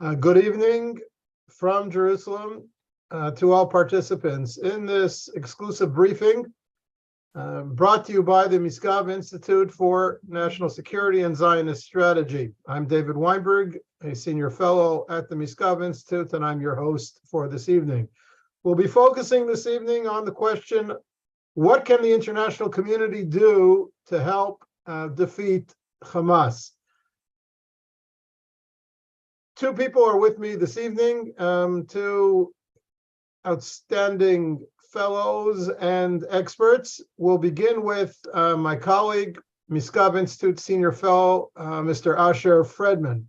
Good evening from Jerusalem to all participants in this exclusive briefing brought to you by the Miskav Institute for National Security and Zionist Strategy. I'm David Weinberg, a senior fellow at the Miskav Institute, and I'm your host for this evening. We'll be focusing this evening on the question, what can the international community do to help defeat Hamas? Two people are with me this evening, two outstanding fellows and experts. We'll begin with my colleague, Miskav Institute Senior Fellow, Mr. Asher Fredman.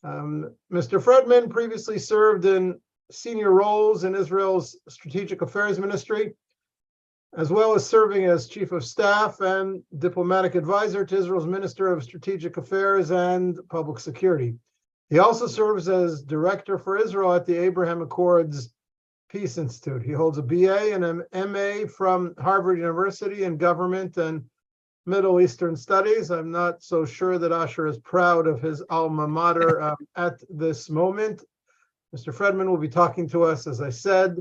Mr. Fredman previously served in senior roles in Israel's Strategic Affairs Ministry, as well as serving as Chief of Staff and Diplomatic Advisor to Israel's Minister of Strategic Affairs and Public Security. He also serves as Director for Israel at the Abraham Accords Peace Institute. He holds a BA and an MA from Harvard University in Government and Middle Eastern Studies. I'm not so sure that Asher is proud of his alma mater at this moment. Mr. Fredman will be talking to us, as I said,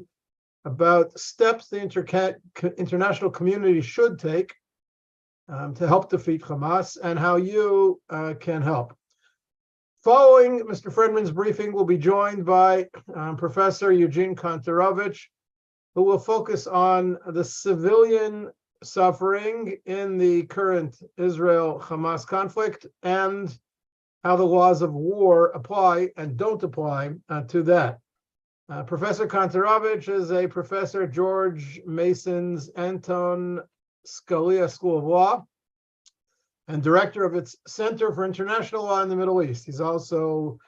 about steps the international community should take to help defeat Hamas and how you can help. Following Mr. Fredman's briefing, we'll be joined by Professor Eugene Kantorovich, who will focus on the civilian suffering in the current Israel-Hamas conflict and how the laws of war apply and don't apply to that. Professor Kantorovich is a professor at George Mason's Anton Scalia School of Law and director of its Center for International Law in the Middle East. He's also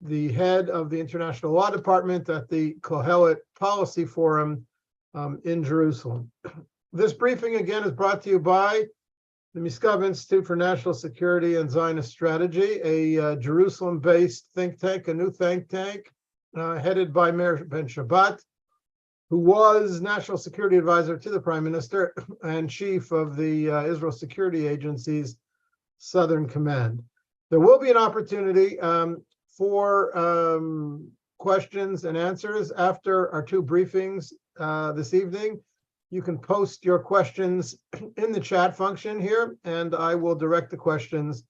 the head of the International Law Department at the Kohelet Policy Forum in Jerusalem. This briefing, again, is brought to you by the Miskav Institute for National Security and Zionist Strategy, a Jerusalem-based think tank, a new think tank, headed by Meir Ben Shabbat, who was National Security Advisor to the Prime Minister and Chief of the Israel Security Agency's Southern Command. There will be an opportunity for questions and answers after our two briefings this evening. You can post your questions in the chat function here, and I will direct the questions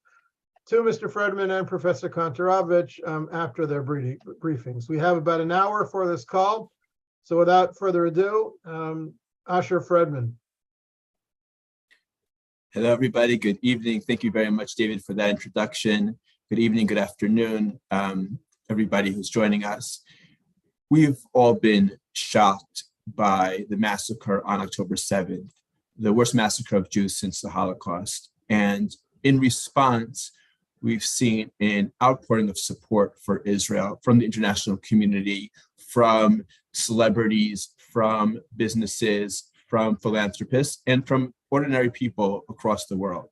to Mr. Fredman and Professor Kantorovich after their briefings. We have about an hour for this call. So without further ado, Asher Fredman. Hello, everybody. Good evening. Thank you very much, David, for that introduction. Good evening, good afternoon, everybody who's joining us. We've all been shocked by the massacre on October 7th, the worst massacre of Jews since the Holocaust. And in response, we've seen an outpouring of support for Israel from the international community, from celebrities, from businesses, from philanthropists, and from ordinary people across the world.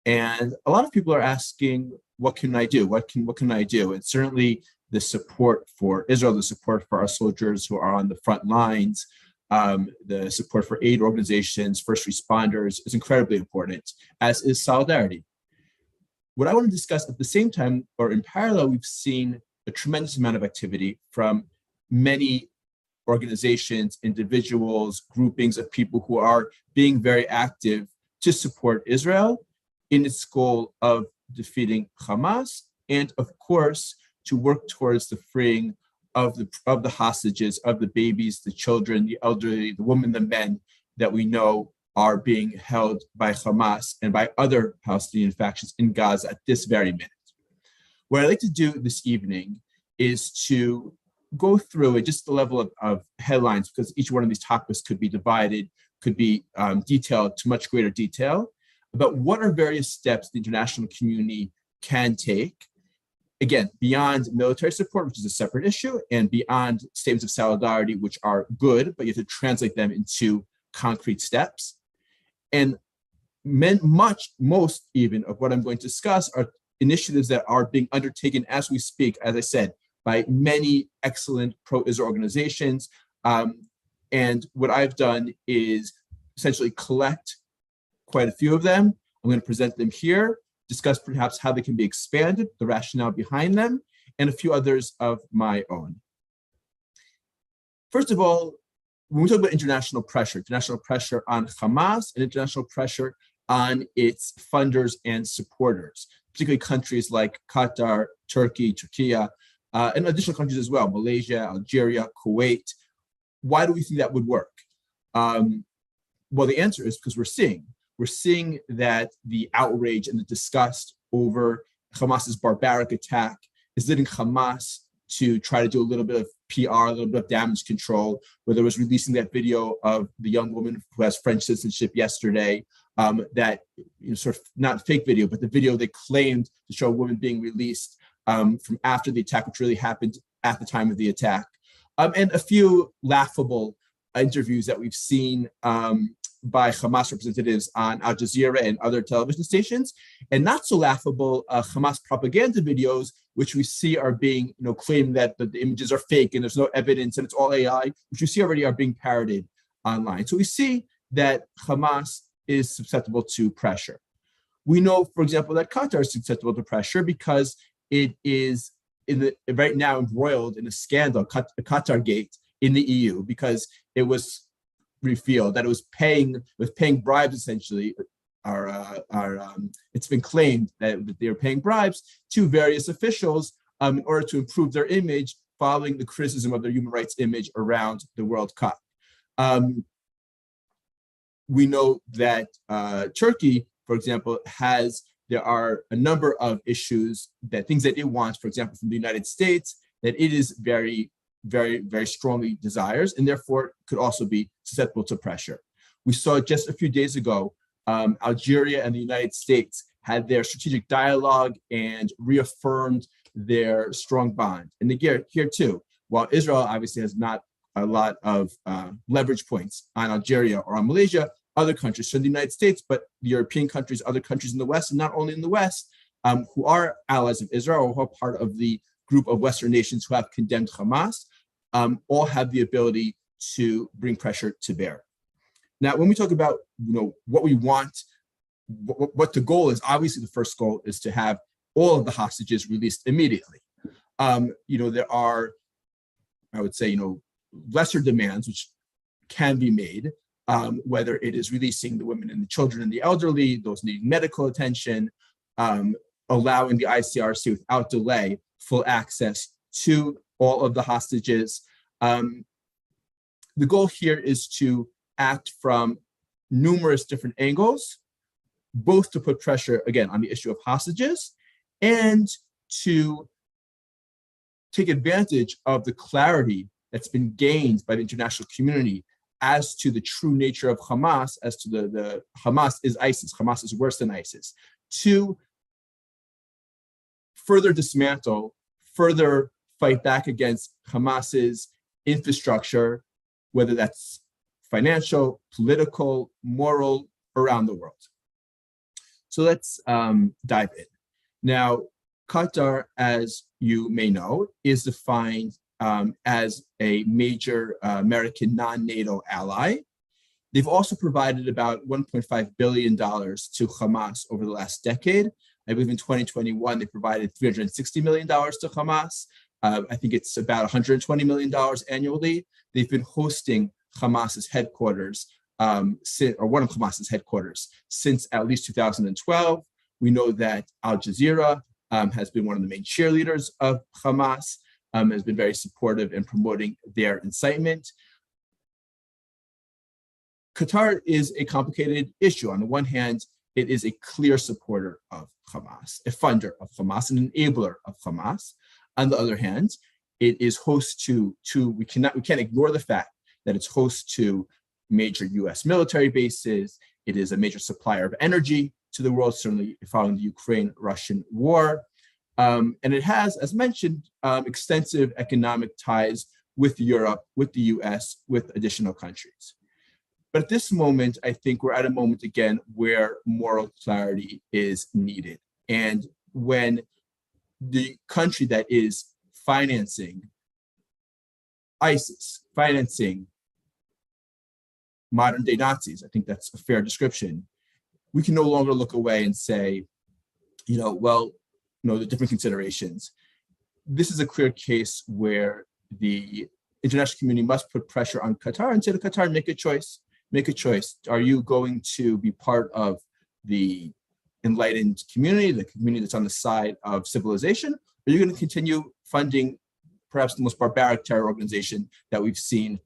And a lot of people are asking, what can I do? What can I do? And certainly the support for Israel, the support for our soldiers who are on the front lines, the support for aid organizations, first responders is incredibly important, as is solidarity. What I want to discuss at the same time, or in parallel, we've seen a tremendous amount of activity from many organizations, individuals, groupings of people who are being very active to support Israel in its goal of defeating Hamas, and of course, to work towards the freeing of the hostages, of the babies, the children, the elderly, the women, the men that we know are being held by Hamas and by other Palestinian factions in Gaza at this very minute. What I'd like to do this evening is to go through at just the level of headlines, because each one of these topics could be divided, could be detailed to much greater detail, about what are various steps the international community can take, again, beyond military support, which is a separate issue, and beyond statements of solidarity, which are good, but you have to translate them into concrete steps. And most even of what I'm going to discuss are initiatives that are being undertaken as we speak, as I said, by many excellent pro-Israel organizations. And what I've done is essentially collect quite a few of them. I'm going to present them here, discuss perhaps how they can be expanded, the rationale behind them, and a few others of my own. First of all, when we talk about international pressure on Hamas and international pressure on its funders and supporters, particularly countries like Qatar, Turkey, and additional countries as well, Malaysia, Algeria, Kuwait. Why do we think that would work? Well, the answer is because we're seeing that the outrage and the disgust over Hamas's barbaric attack is leading Hamas to try to do a little bit of PR, a little bit of damage control, whether it was releasing that video of the young woman who has French citizenship yesterday, that sort of not fake video, but the video they claimed to show a woman being released from after the attack, which really happened at the time of the attack, and a few laughable interviews that we've seen by Hamas representatives on Al Jazeera and other television stations, and not so laughable Hamas propaganda videos, which we see are being, claimed that the images are fake and there's no evidence and it's all AI, which we see already are being parroted online. So we see that Hamas is susceptible to pressure. We know, for example, that Qatar is susceptible to pressure because it is right now embroiled in a scandal, Qatar Gate, in the EU, because it was revealed that it was paying bribes essentially. It's been claimed that they were paying bribes to various officials in order to improve their image following the criticism of their human rights image around the World Cup. We know that Turkey, for example, there are a number of issues, things that it wants, for example, from the United States, that it is very, very, very strongly desires, and therefore could also be susceptible to pressure. We saw just a few days ago, Algeria and the United States had their strategic dialogue and reaffirmed their strong bond. And here too, while Israel obviously has not a lot of leverage points on Algeria or on Malaysia, other countries, so the United States, but the European countries, other countries in the West, and not only in the West, who are allies of Israel, or who are part of the group of Western nations who have condemned Hamas, all have the ability to bring pressure to bear. Now, when we talk about what we want, what the goal is, obviously the first goal is to have all of the hostages released immediately. There are, I would say, lesser demands which can be made, whether it is releasing the women and the children and the elderly, those needing medical attention, allowing the ICRC without delay full access to all of the hostages. The goal here is to act from numerous different angles, both to put pressure, again, on the issue of hostages and to take advantage of the clarity that's been gained by the international community as to the true nature of Hamas, as to the Hamas is ISIS, Hamas is worse than ISIS, to further dismantle, further fight back against Hamas's infrastructure, whether that's financial, political, moral, around the world. So let's dive in. Now, Qatar, as you may know, is defined as a major American non-NATO ally. They've also provided about $1.5 billion to Hamas over the last decade. I believe in 2021, they provided $360 million to Hamas. I think it's about $120 million annually. They've been hosting Hamas's headquarters, or one of Hamas's headquarters, since at least 2012. We know that Al Jazeera has been one of the main cheerleaders of Hamas, has been very supportive in promoting their incitement. Qatar is a complicated issue. On the one hand, it is a clear supporter of Hamas, a funder of Hamas, an enabler of Hamas. On the other hand, it is host to we can't ignore the fact that it's host to major US military bases. It is a major supplier of energy to the world, certainly following the Ukraine-Russian war. And it has, as mentioned, extensive economic ties with Europe, with the US, with additional countries. But at this moment, I think we're at a moment again where moral clarity is needed. And when the country that is financing ISIS, financing modern day Nazis, I think that's a fair description, we can no longer look away and say, the different considerations. this is a clear case where the international community must put pressure on Qatar and say to Qatar, make a choice. Make a choice. Are you going to be part of the enlightened community, the community that's on the side of civilization? Or are you going to continue funding perhaps the most barbaric terror organization that we see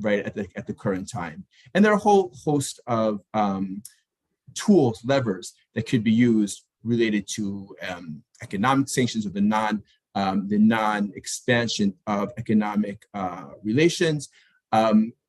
right at the current time? And there are a whole host of tools, levers that could be used related to economic sanctions or the non-expansion of economic relations,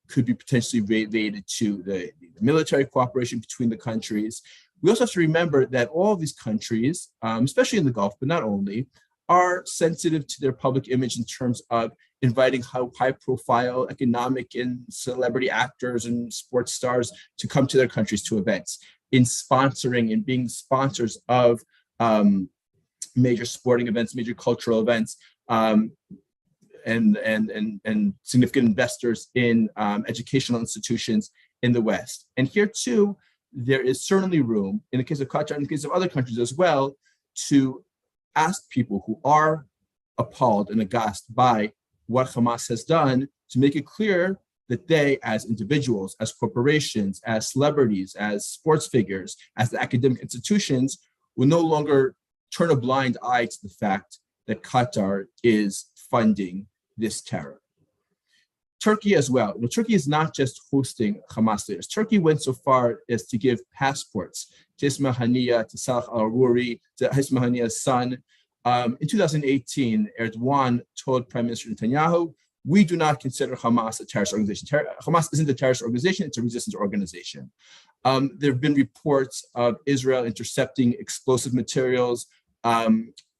could be potentially related to the military cooperation between the countries. We also have to remember that all of these countries, especially in the Gulf, but not only, are sensitive to their public image in terms of inviting high-profile economic and celebrity actors and sports stars to come to their countries to events, in sponsoring and being sponsors of major sporting events, major cultural events, and significant investors in educational institutions in the West. And here too, there is certainly room, in the case of Qatar, in the case of other countries as well, to ask people who are appalled and aghast by what Hamas has done to make it clear that they, as individuals, as corporations, as celebrities, as sports figures, as the academic institutions, will no longer turn a blind eye to the fact that Qatar is funding this terror. Turkey as well. Turkey is not just hosting Hamas leaders. Turkey went so far as to give passports to Ismail Haniyeh, to Salah al-Aruri, to Ismail Haniyeh's son. In 2018, Erdogan told Prime Minister Netanyahu, we do not consider Hamas a terrorist organization. Hamas isn't a terrorist organization, it's a resistance organization. There have been reports of Israel intercepting explosive materials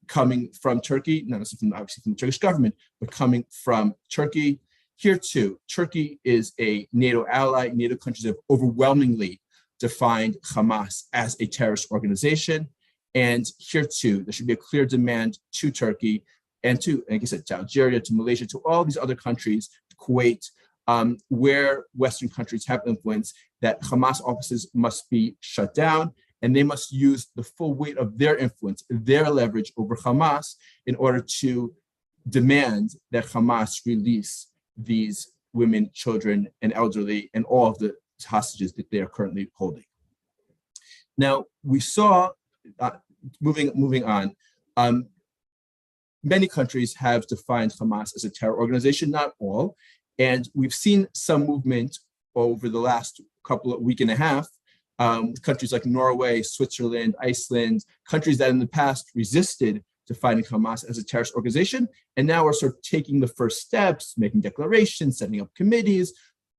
coming from Turkey, not necessarily obviously from the Turkish government, but coming from Turkey. Here too, Turkey is a NATO ally. NATO countries have overwhelmingly defined Hamas as a terrorist organization. And here too, there should be a clear demand to Turkey and to, like I said, to Algeria, to Malaysia, to all these other countries, to Kuwait, where Western countries have influence, that Hamas offices must be shut down, and they must use the full weight of their influence, their leverage over Hamas in order to demand that Hamas release these women, children, and elderly, and all of the hostages that they are currently holding. Now, we saw, moving on, many countries have defined Hamas as a terror organization, not all, and we've seen some movement over the last week and a half, countries like Norway, Switzerland, Iceland, countries that in the past resisted defining Hamas as a terrorist organization, and now are sort of taking the first steps, making declarations, setting up committees.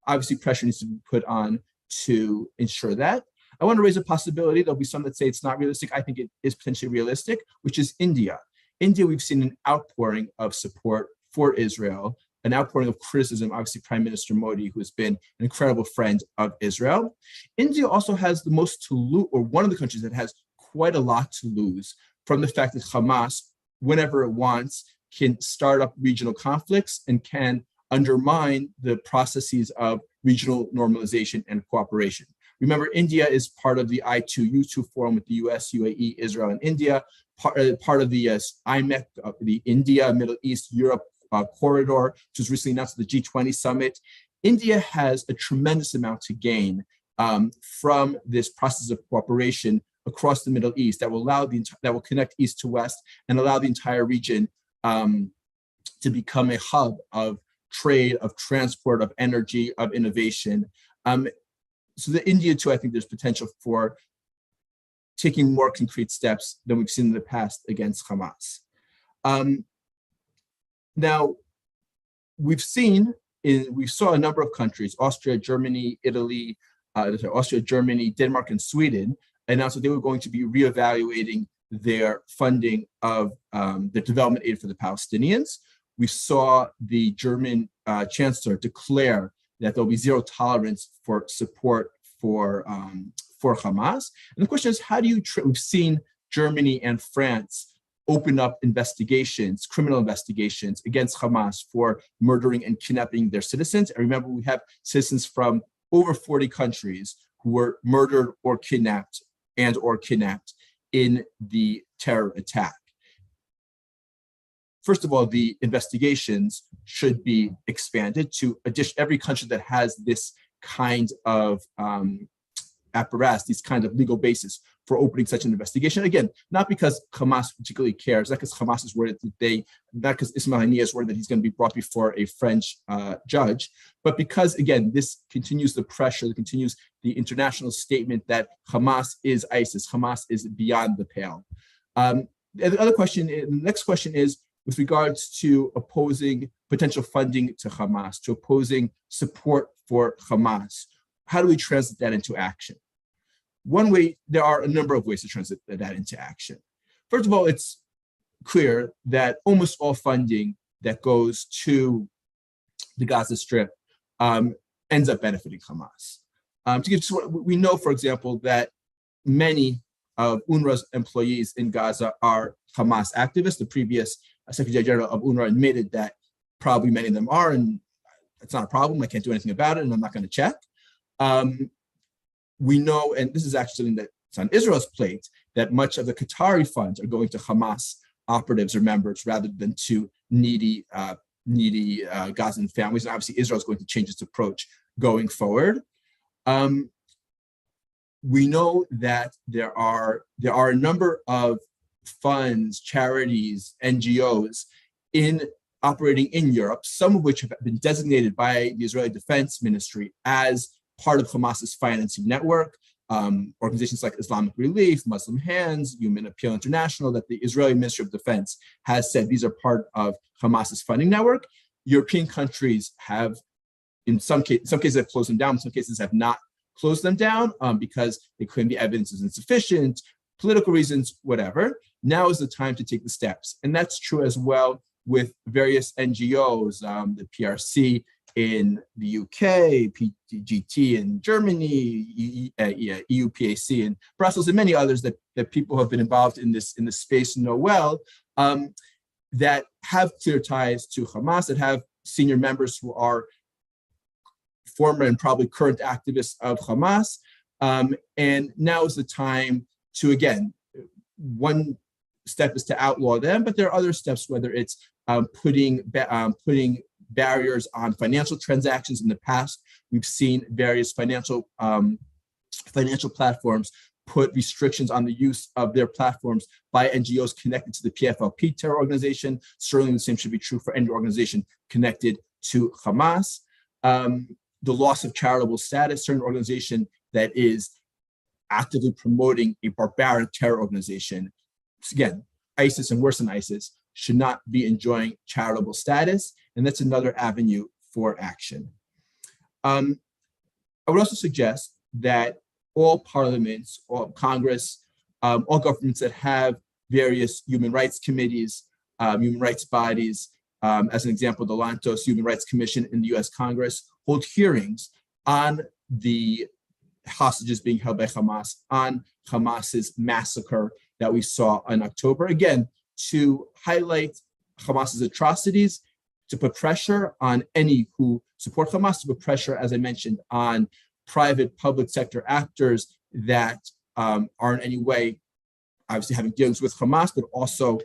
Obviously, pressure needs to be put on to ensure that. I want to raise a possibility. There'll be some that say it's not realistic. I think it is potentially realistic, which is India. India, we've seen an outpouring of support for Israel, an outpouring of criticism, obviously Prime Minister Modi, who has been an incredible friend of Israel. India also has the most to lose, or one of the countries that has quite a lot to lose from the fact that Hamas, whenever it wants, can start up regional conflicts and can undermine the processes of regional normalization and cooperation. Remember, India is part of the I2U2 forum with the US, UAE, Israel, and India, part of the IMEC, the India, Middle East, Europe corridor, which was recently announced at the G20 summit. India has a tremendous amount to gain from this process of cooperation across the Middle East that will connect East to West and allow the entire region to become a hub of trade, of transport, of energy, of innovation. So the India too, I think there's potential for taking more concrete steps than we've seen in the past against Hamas. Now, we saw a number of countries, Austria, Germany, Italy, Denmark, and Sweden, announced that they were going to be reevaluating their funding of the development aid for the Palestinians. We saw the German chancellor declare that there'll be zero tolerance for support for Hamas. And the question is, how do you, we've seen Germany and France open up investigations, criminal investigations against Hamas for murdering and kidnapping their citizens. And remember, we have citizens from over 40 countries who were murdered or kidnapped in the terror attack. first of all, the investigations should be expanded to every country that has this kind of apparatus, these kind of legal basis for opening such an investigation. Again, not because Hamas particularly cares, not because Hamas is worried that not because Ismail Haniyeh is worried that he's going to be brought before a French judge, but because, again, this continues the pressure, it continues the international statement that Hamas is ISIS, Hamas is beyond the pale. The next question is with regards to opposing potential funding to Hamas, to opposing support for Hamas. How do we translate that into action? One way, there are a number of ways to translate that into action. First of all, it's clear that almost all funding that goes to the Gaza Strip ends up benefiting Hamas. We know, for example, that many of UNRWA's employees in Gaza are Hamas activists. The previous Secretary General of UNRWA admitted that probably many of them are, and it's not a problem. I can't do anything about it, and I'm not going to check. We know, and this is actually something that's on Israel's plate, that much of the Qatari funds are going to Hamas operatives or members rather than to needy Gazan families. And obviously, Israel is going to change its approach going forward. We know that there are a number of funds, charities, NGOs operating in Europe, some of which have been designated by the Israeli Defense Ministry as part of Hamas's financing network. Organizations like Islamic Relief, Muslim Hands, Human Appeal International, that the Israeli Ministry of Defense has said these are part of Hamas's funding network. European countries have, in some cases have closed them down, in some cases have not closed them down because they claim the evidence is insufficient, political reasons, whatever. Now is the time to take the steps. And that's true as well with various NGOs, the PRC in the UK, PGT in Germany, EUPAC in Brussels, and many others that people who have been involved in this space know well, that have clear ties to Hamas, that have senior members who are former and probably current activists of Hamas. And now is the time to, again, one step is to outlaw them, but there are other steps, whether it's putting barriers on financial transactions. In the past, we've seen various financial platforms put restrictions on the use of their platforms by NGOs connected to the PFLP terror organization. Certainly the same should be true for any organization connected to Hamas. The loss of charitable status, certain organization that is actively promoting a barbaric terror organization. Again, ISIS and worse than ISIS should not be enjoying charitable status, and that's another avenue for action. I would also suggest that all parliaments, all Congress, all governments that have various human rights committees, human rights bodies, as an example, the Lantos Human Rights Commission in the US Congress, hold hearings on the hostages being held by Hamas, on Hamas's massacre that we saw in October, again, to highlight Hamas's atrocities, to put pressure on any who support Hamas, to put pressure, as I mentioned, on private public sector actors that are in any way obviously having dealings with Hamas, but also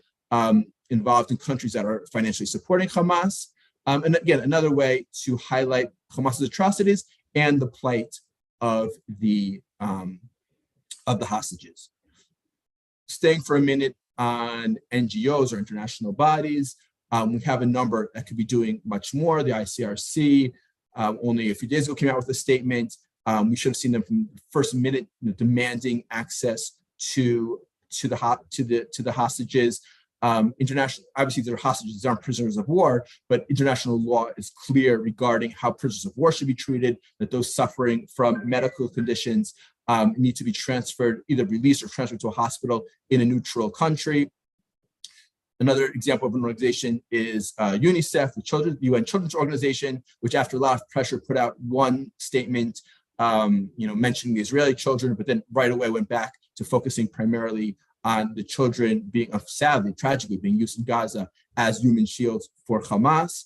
involved in countries that are financially supporting Hamas. And again, another way to highlight Hamas's atrocities and the plight of the hostages. Staying for a minute on NGOs or international bodies, we have a number that could be doing much more. The ICRC only a few days ago came out with a statement. We should have seen them from the first minute, demanding access to the hostages. International, obviously, they're hostages, these aren't prisoners of war, but international law is clear regarding how prisoners of war should be treated, that those suffering from medical conditions need to be transferred, either released or transferred to a hospital in a neutral country. Another example of an organization is UNICEF, the UN Children's Organization, which after a lot of pressure put out one statement, mentioning the Israeli children, but then right away went back to focusing primarily on the children being, sadly, tragically, being used in Gaza as human shields for Hamas.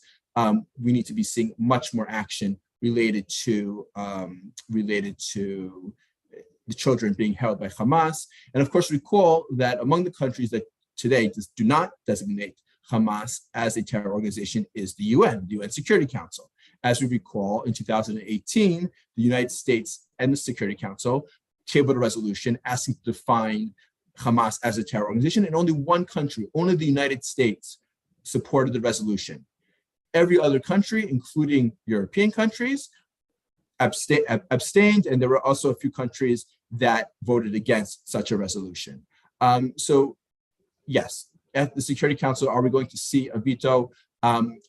We need to be seeing much more action related to the children being held by Hamas. And of course, recall that among the countries that today do not designate Hamas as a terror organization is the UN Security Council. As we recall, in 2018, the United States and the Security Council tabled a resolution asking to define Hamas as a terror organization, and only one country, only the United States, supported the resolution. Every other country, including European countries, abstained, and there were also a few countries that voted against such a resolution. So yes, at the Security Council, are we going to see a veto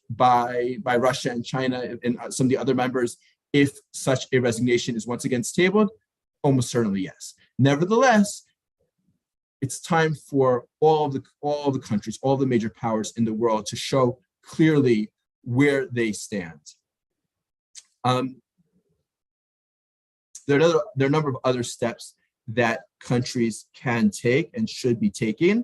by Russia and China and some of the other members if such a resignation is once again tabled? Almost certainly yes. Nevertheless, it's time for all the countries, all the major powers in the world to show clearly where they stand. There are a number of other steps that countries can take and should be taking.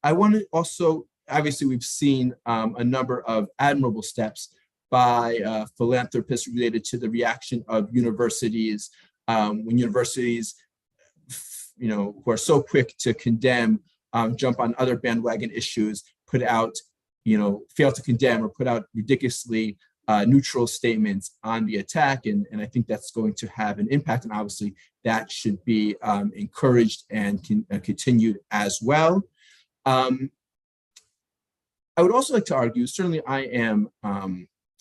I want to also, obviously, we've seen a number of admirable steps by philanthropists related to the reaction of universities. When universities, who are so quick to condemn, jump on other bandwagon issues, put out, fail to condemn or put out ridiculously neutral statements on the attack. And I think that's going to have an impact. And obviously that should be encouraged and continued as well. I would also like to argue, certainly I am,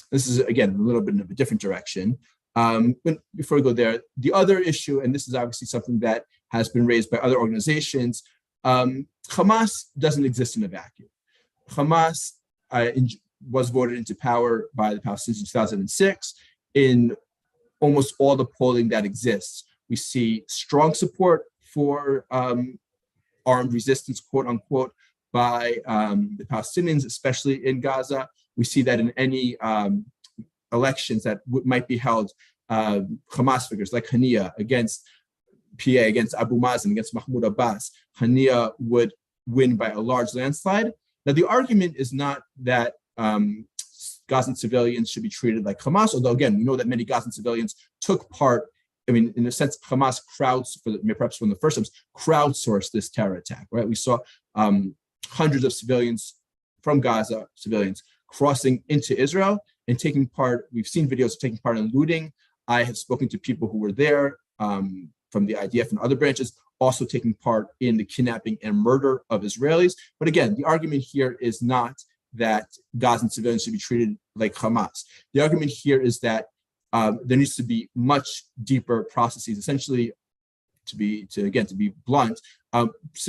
this is again, a little bit of a different direction. But before we go there, the other issue, and this is obviously something that has been raised by other organizations, Hamas doesn't exist in a vacuum. Hamas was voted into power by the Palestinians in 2006. In almost all the polling that exists, we see strong support for armed resistance, quote unquote, by the Palestinians, especially in Gaza. We see that in any elections that might be held, Hamas figures like Hania against PA, against Abu Mazen, against Mahmoud Abbas, Hania would win by a large landslide. Now, the argument is not that Gazan civilians should be treated like Hamas, although again, we know that many Gazan civilians took part. I mean, in a sense, Hamas perhaps from the first times, crowdsourced this terror attack, right? We saw hundreds of civilians from Gaza, civilians crossing into Israel and taking part. We've seen videos of taking part in looting. I have spoken to people who were there from the IDF and other branches, also taking part in the kidnapping and murder of Israelis. But again, the argument here is not that Gazan civilians should be treated like Hamas. The argument here is that there needs to be much deeper processes, essentially, to be blunt,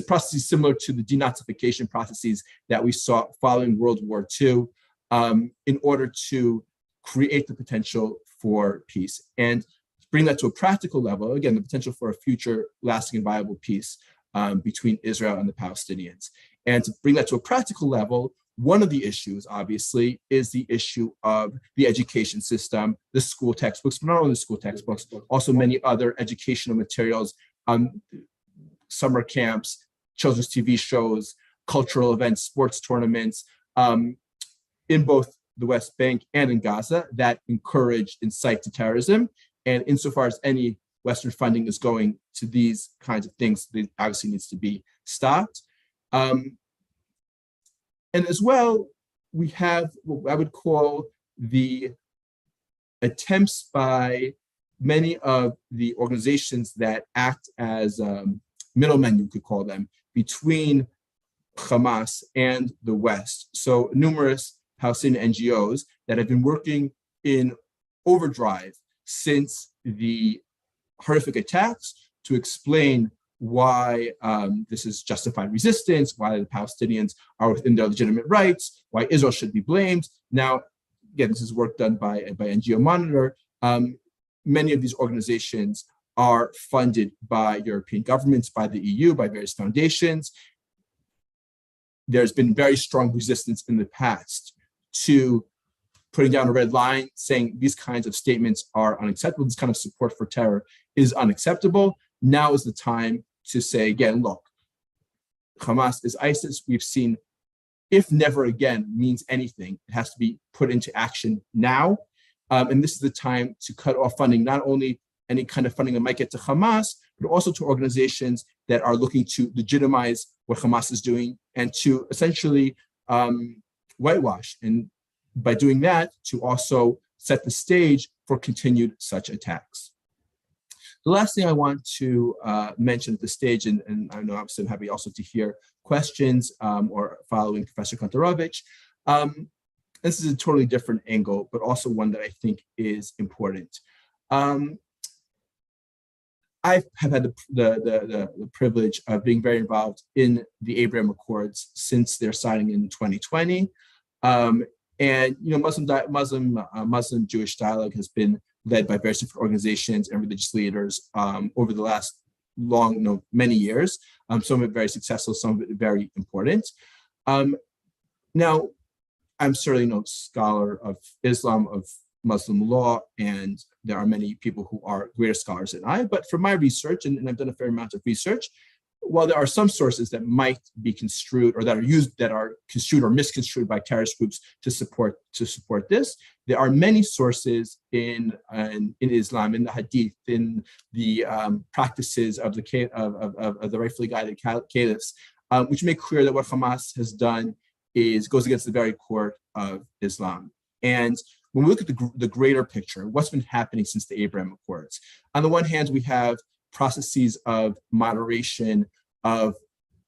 processes similar to the denazification processes that we saw following World War II, in order to create the potential for peace and bring that to a practical level. Again, the potential for a future lasting and viable peace between Israel and the Palestinians. And to bring that to a practical level, one of the issues, obviously, is the issue of the education system, the school textbooks, but not only the school textbooks, also many other educational materials, summer camps, children's TV shows, cultural events, sports tournaments, in both the West Bank and in Gaza that encourage, incite to terrorism. And insofar as any Western funding is going to these kinds of things, it obviously needs to be stopped. And as well, we have what I would call the attempts by many of the organizations that act as middlemen, you could call them, between Hamas and the West. So numerous Palestinian NGOs that have been working in overdrive since the horrific attacks to explain why this is justified resistance, why the Palestinians are within their legitimate rights, why Israel should be blamed. Now, again, this is work done by NGO Monitor. Many of these organizations are funded by European governments, by the EU, by various foundations. There's been very strong resistance in the past to putting down a red line, saying these kinds of statements are unacceptable. This kind of support for terror is unacceptable. Now is the time to say, again, look, Hamas is ISIS. We've seen, if never again means anything, it has to be put into action now. And this is the time to cut off funding, not only any kind of funding that might get to Hamas, but also to organizations that are looking to legitimize what Hamas is doing and to essentially whitewash, and by doing that, to also set the stage for continued such attacks. The last thing I want to mention at this stage, and I know obviously I'm happy also to hear questions or following Professor Kantorovich. This is a totally different angle, but also one that I think is important. I have had the privilege of being very involved in the Abraham Accords since their signing in 2020. And Muslim Jewish dialogue has been led by various different organizations and religious leaders over the last many years. Some of it very successful, some of it very important. Now, I'm certainly no scholar of Islam, of Muslim law, and there are many people who are greater scholars than I, but from my research, and I've done a fair amount of research, while there are some sources that might be construed or that are construed or misconstrued by terrorist groups to support this, there are many sources in Islam, in the Hadith, in the practices of the rightfully guided caliphs, which make clear that what Hamas has done goes against the very core of Islam. And when we look at the greater picture, what's been happening since the Abraham Accords? On the one hand, we have processes of moderation, of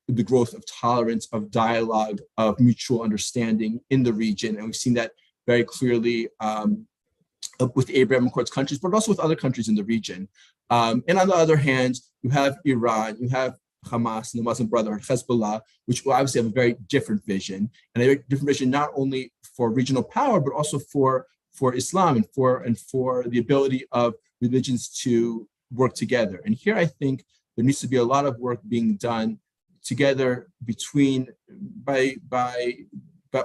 the growth of tolerance, of dialogue, of mutual understanding in the region. And we've seen that very clearly with the Abraham Accords countries, but also with other countries in the region. And on the other hand, you have Iran, you have Hamas and the Muslim Brotherhood, Hezbollah, which will obviously have a very different vision, and a very different vision not only for regional power, but also for Islam and for the ability of religions to work together. And here I think there needs to be a lot of work being done together by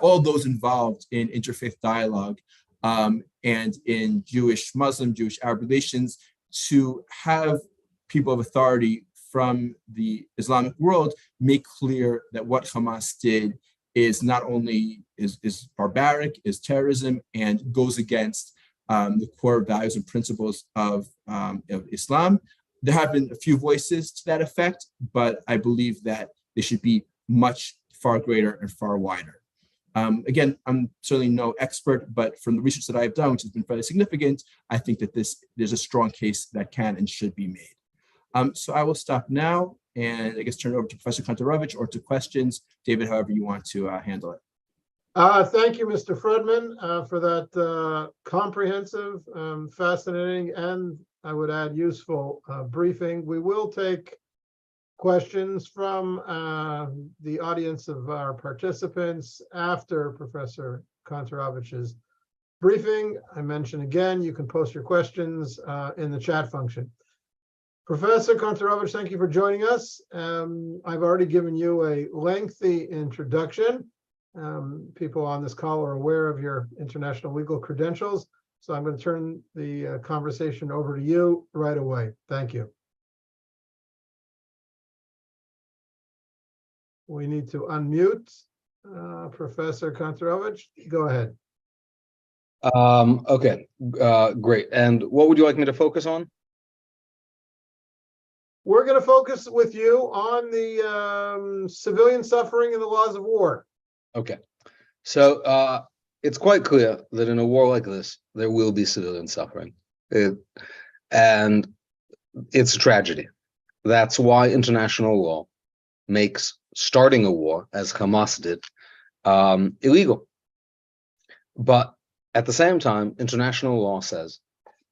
all those involved in interfaith dialogue and in Jewish-Muslim, Jewish-Arab relations, to have people of authority from the Islamic world make clear that what Hamas did is not only is barbaric, is terrorism, and goes against the core values and principles of Islam. There have been a few voices to that effect, but I believe that they should be much far greater and far wider. Again, I'm certainly no expert, but from the research that I've done, which has been fairly significant, I think that there's a strong case that can and should be made. So I will stop now and I guess turn it over to Professor Kantorovich or to questions. David, however you want to handle it. Thank you, Mr. Fredman, for that comprehensive, fascinating, and I would add useful briefing. We will take questions from the audience of our participants after Professor Kantorovich's briefing. I mention again, you can post your questions in the chat function. Professor Kantorovich, thank you for joining us. I've already given you a lengthy introduction. People on this call are aware of your international legal credentials, so I'm going to turn the conversation over to you right away. Thank you. We need to unmute Professor Kantorovich. Go ahead. Okay, great. And what would you like me to focus on? We're going to focus with you on the civilian suffering and the laws of war. Okay, so it's quite clear that in a war like this, there will be civilian suffering. And it's a tragedy. That's why international law makes starting a war, as Hamas did, illegal. But at the same time, international law says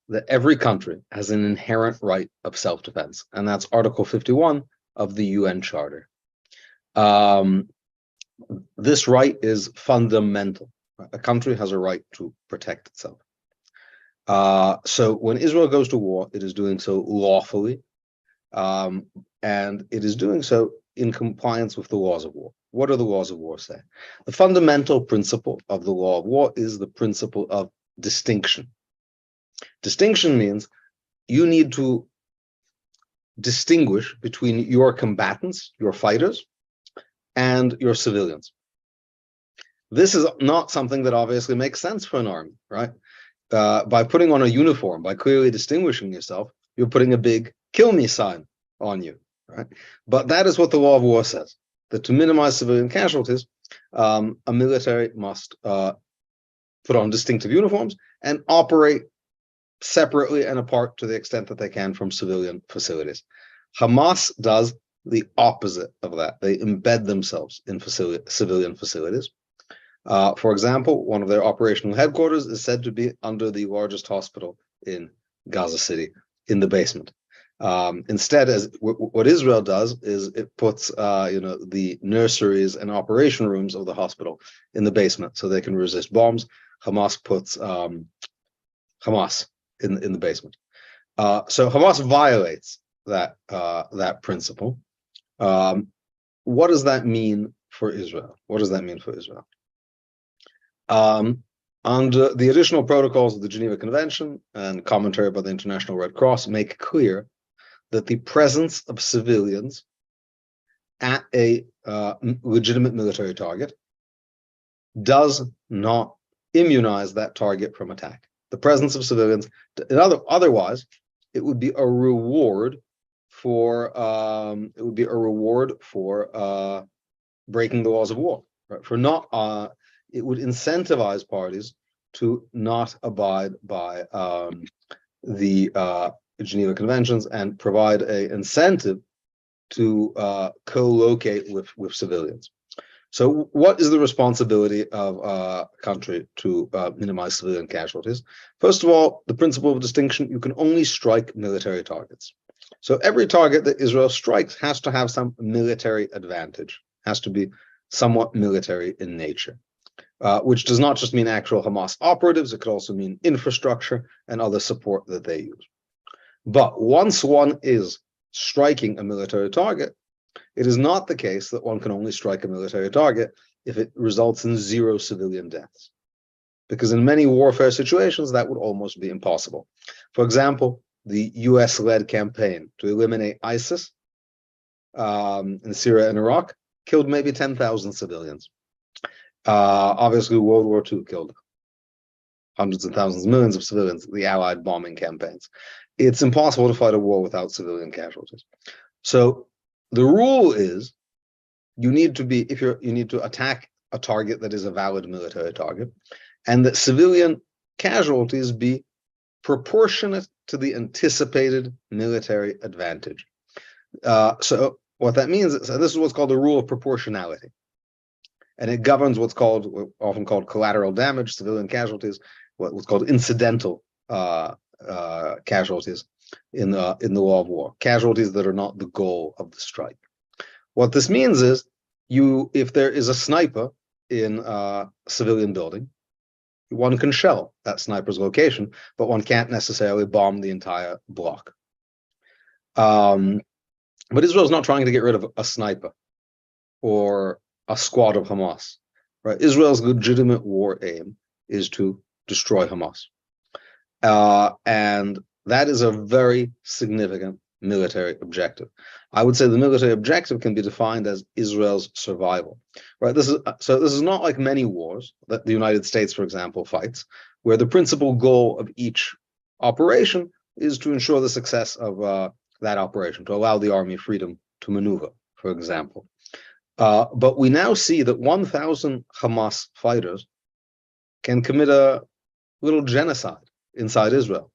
that every country has an inherent right of self-defense, and that's Article 51 of the UN Charter. This right is fundamental. A country has a right to protect itself. So when Israel goes to war, it is doing so lawfully, and it is doing so in compliance with the laws of war. What do the laws of war say? The fundamental principle of the law of war is the principle of distinction. Distinction means you need to distinguish between your combatants, your fighters, and your civilians. This is not something that obviously makes sense for an army, right? By putting on a uniform, by clearly distinguishing yourself, you're putting a big kill me sign on you, right? But that is what the law of war says, that to minimize civilian casualties, a military must put on distinctive uniforms and operate separately and apart to the extent that they can from civilian facilities. Hamas does the opposite of that. They embed themselves in civilian facilities. For example, one of their operational headquarters is said to be under the largest hospital in Gaza City, in the basement. Instead, what Israel does is it puts the nurseries and operation rooms of the hospital in the basement so they can resist bombs. Hamas puts Hamas in the basement. So Hamas violates that principle. What does that mean for Israel? What does that mean for Israel? Under the additional protocols of the Geneva Convention and commentary by the International Red Cross make clear that the presence of civilians at a legitimate military target does not immunize that target from attack. The presence of civilians, otherwise, it would be a reward for breaking the laws of war. Right? For not, it would incentivize parties to not abide by the Geneva Conventions and provide an incentive to co-locate with civilians. So what is the responsibility of a country to minimize civilian casualties? First of all, the principle of distinction: you can only strike military targets. So every target that Israel strikes has to have some military advantage, has to be somewhat military in nature, which does not just mean actual Hamas operatives, it could also mean infrastructure and other support that they use. But once one is striking a military target, it is not the case that one can only strike a military target if it results in 0 civilian deaths. Because in many warfare situations, that would almost be impossible. For example, the US-led campaign to eliminate ISIS in Syria and Iraq killed maybe 10,000 civilians. Obviously, World War II killed hundreds of thousands, millions of civilians, the Allied bombing campaigns. It's impossible to fight a war without civilian casualties. So the rule is you need to attack a target that is a valid military target, and that civilian casualties be proportionate to the anticipated military advantage. So what that means is, this is what's called the rule of proportionality. And it governs what's often called collateral damage, civilian casualties, what's called incidental casualties in the law of war, casualties that are not the goal of the strike. What this means is, if there is a sniper in a civilian building, one can shell that sniper's location, but one can't necessarily bomb the entire block. But Israel's not trying to get rid of a sniper or a squad of Hamas, right? Israel's legitimate war aim is to destroy Hamas. And that is a very significant military objective. I would say the military objective can be defined as Israel's survival, right? This is not like many wars that the United States, for example, fights, where the principal goal of each operation is to ensure the success of that operation, to allow the army freedom to maneuver, for example. But we now see that 1,000 Hamas fighters can commit a little genocide inside Israel,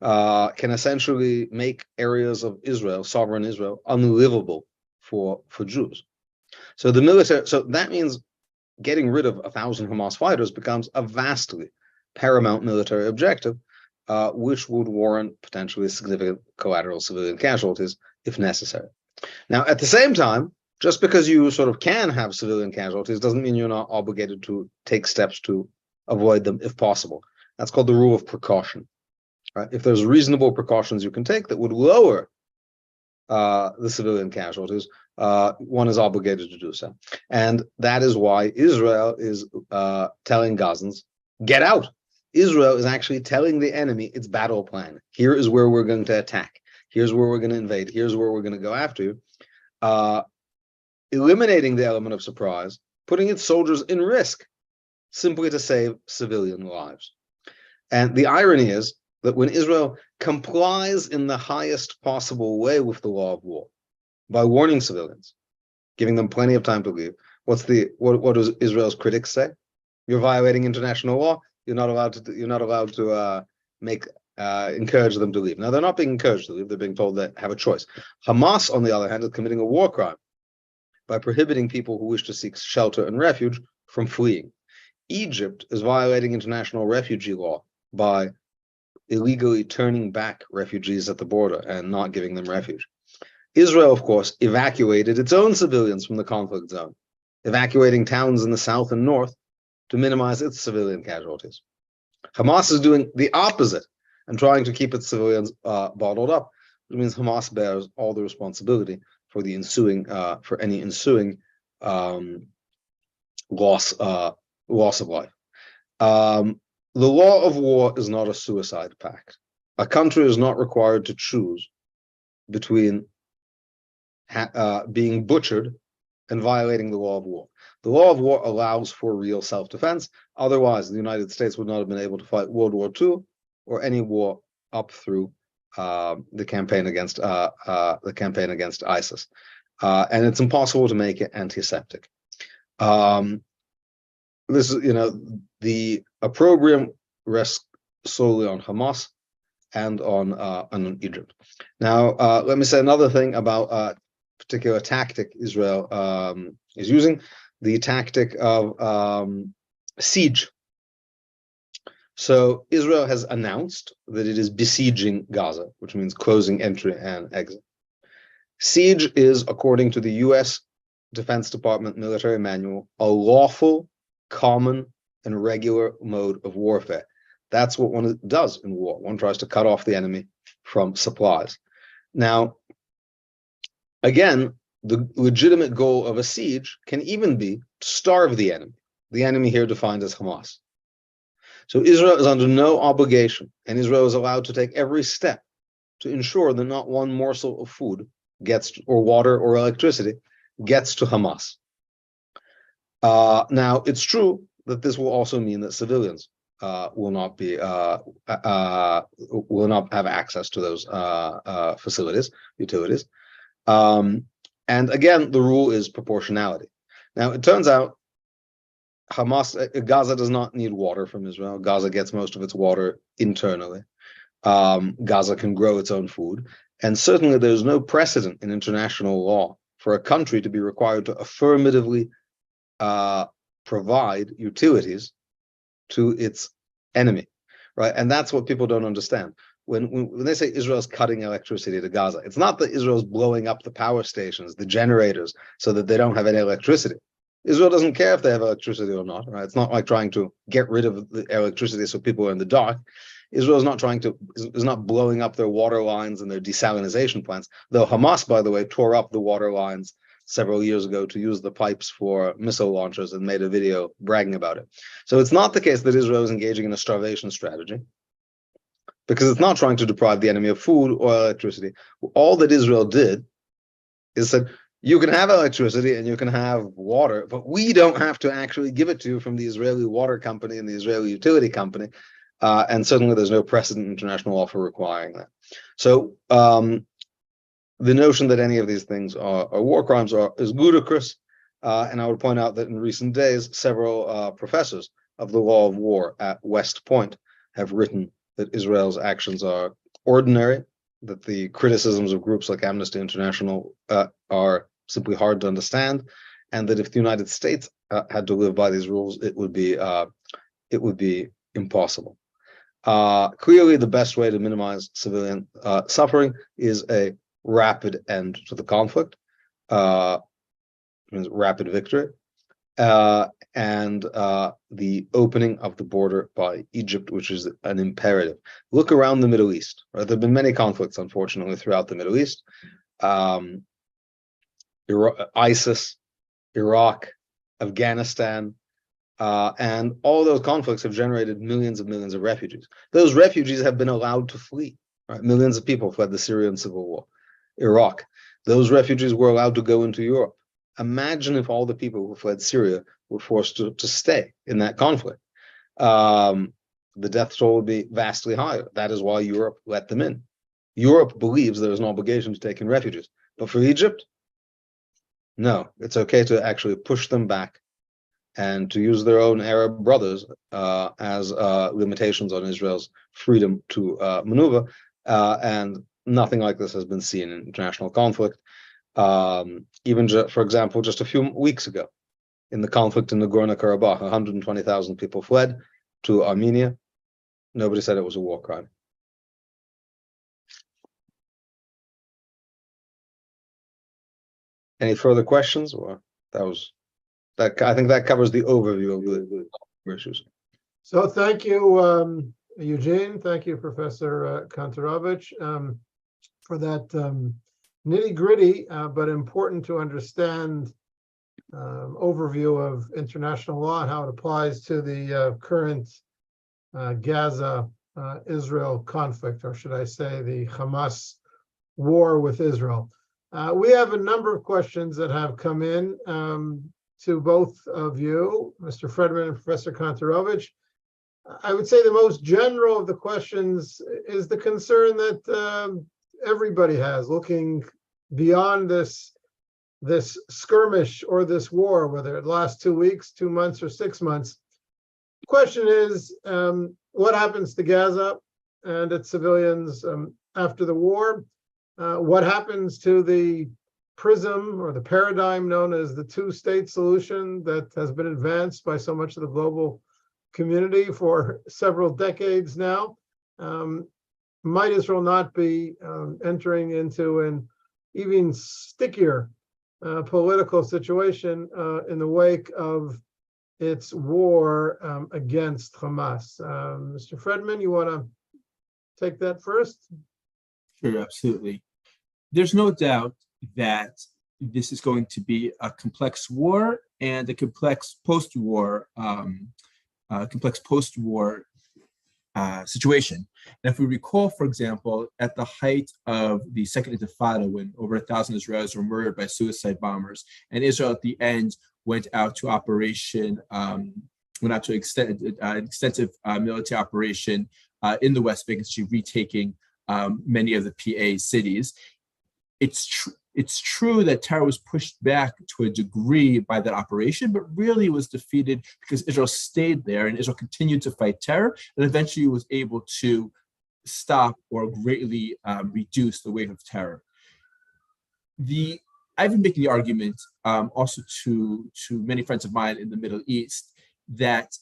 can essentially make areas of Israel, sovereign Israel, unlivable for Jews. So that means getting rid of 1,000 Hamas fighters becomes a vastly paramount military objective, which would warrant potentially significant collateral civilian casualties if necessary. Now, at the same time, just because you sort of can have civilian casualties doesn't mean you're not obligated to take steps to avoid them if possible. That's called the rule of precaution. Right? If there's reasonable precautions you can take that would lower the civilian casualties, one is obligated to do so. And that is why Israel is telling Gazans, get out. Israel is actually telling the enemy its battle plan. Here is where we're going to attack. Here's where we're going to invade. Here's where we're going to go after you. Eliminating the element of surprise, putting its soldiers in risk simply to save civilian lives. And the irony is that when Israel complies in the highest possible way with the law of war, by warning civilians, giving them plenty of time to leave, what does Israel's critics say? You're violating international law. You're not allowed to encourage them to leave. Now they're not being encouraged to leave. They're being told they have a choice. Hamas, on the other hand, is committing a war crime by prohibiting people who wish to seek shelter and refuge from fleeing. Egypt is violating international refugee law by illegally turning back refugees at the border and not giving them refuge. Israel, of course, evacuated its own civilians from the conflict zone, evacuating towns in the south and north to minimize its civilian casualties. Hamas is doing the opposite and trying to keep its civilians bottled up, which means Hamas bears all the responsibility for the ensuing, for any ensuing loss of life. The law of war is not a suicide pact. A country is not required to choose between being butchered and violating the law of war. The law of war allows for real self-defense. Otherwise, the United States would not have been able to fight World War II or any war up through the campaign against ISIS, and it's impossible to make it antiseptic. This is, the opprobrium rests solely on Hamas and on Egypt. Now, let me say another thing about a particular tactic Israel is using, the tactic of siege. So Israel has announced that it is besieging Gaza, which means closing entry and exit. Siege is, according to the US Defense Department military manual, a lawful, common, and regular mode of warfare. That's what one does in war. One tries to cut off the enemy from supplies. Now, again, the legitimate goal of a siege can even be to starve the enemy here defined as Hamas. So Israel is under no obligation, and Israel is allowed to take every step to ensure that not one morsel of food or water or electricity gets to Hamas. Now, it's true that this will also mean that civilians will not have access to those utilities. And again, the rule is proportionality. Now, it turns out Gaza does not need water from Israel. Gaza gets most of its water internally. Gaza can grow its own food. And certainly there's no precedent in international law for a country to be required to affirmatively provide utilities to its enemy, right? And that's what people don't understand. When they say Israel's cutting electricity to Gaza, it's not that Israel's blowing up the power stations, the generators, so that they don't have any electricity. Israel doesn't care if they have electricity or not, right? It's not like trying to get rid of the electricity so people are in the dark. Israel is not blowing up their water lines and their desalinization plants, though Hamas, by the way, tore up the water lines several years ago to use the pipes for missile launchers and made a video bragging about it. So it's not the case that Israel is engaging in a starvation strategy, because it's not trying to deprive the enemy of food or electricity. All that Israel did is said, you can have electricity and you can have water, but we don't have to actually give it to you from the Israeli water company and the Israeli utility company. And certainly there's no precedent in international law for requiring that. So the notion that any of these things are war crimes is ludicrous. And I would point out that in recent days, several professors of the law of war at West Point have written that Israel's actions are ordinary, that the criticisms of groups like Amnesty International are simply hard to understand, and that if the United States had to live by these rules, it would be impossible. Clearly, the best way to minimize civilian suffering is a rapid end to the conflict, means rapid victory, and the opening of the border by Egypt, which is an imperative. Look around the Middle East. Right? There have been many conflicts, unfortunately, throughout the Middle East. ISIS, Iraq, Afghanistan, and all those conflicts have generated millions of refugees. Those refugees have been allowed to flee. Right? Millions of people fled the Syrian civil war. Iraq, those refugees were allowed to go into Europe. Imagine if all the people who fled Syria were forced to stay in that conflict. The death toll would be vastly higher. That is why Europe let them in. Europe believes there is an obligation to take in refugees. But for Egypt, No, it's okay to actually push them back and to use their own Arab brothers as limitations on Israel's freedom to maneuver. And nothing like this has been seen in international conflict. Even, for example, just a few weeks ago, in the conflict in Nagorno-Karabakh, 120,000 people fled to Armenia. Nobody said it was a war crime. Any further questions? Or that I think that covers the overview of the issues. So thank you, Eugene. Thank you, Professor Kantorovich, for that nitty-gritty but important to understand overview of international law and how it applies to the current Gaza-Israel conflict, or should I say the Hamas war with Israel. We have a number of questions that have come in to both of you, Mr. Fredman and Professor Kantorovich. I would say the most general of the questions is the concern that everybody has, looking beyond this skirmish or this war, whether it lasts 2 weeks, 2 months, or 6 months. The question is, what happens to Gaza and its civilians after the war? What happens to the prism or the paradigm known as the two-state solution that has been advanced by so much of the global community for several decades now? Might Israel not be entering into an even stickier political situation in the wake of its war against Hamas? Mr. Fredman, you want to take that first? Sure, absolutely. There's no doubt that this is going to be a complex war and a complex post-war situation. And if we recall, for example, at the height of the Second Intifada, when over 1,000 Israelis were murdered by suicide bombers, and Israel at the end went out to extensive military operation in the West Bank, retaking many of the PA cities. It's true that terror was pushed back to a degree by that operation, but really was defeated because Israel stayed there and Israel continued to fight terror and eventually was able to stop or greatly reduce the wave of terror. I've been making the argument also to many friends of mine in the Middle East that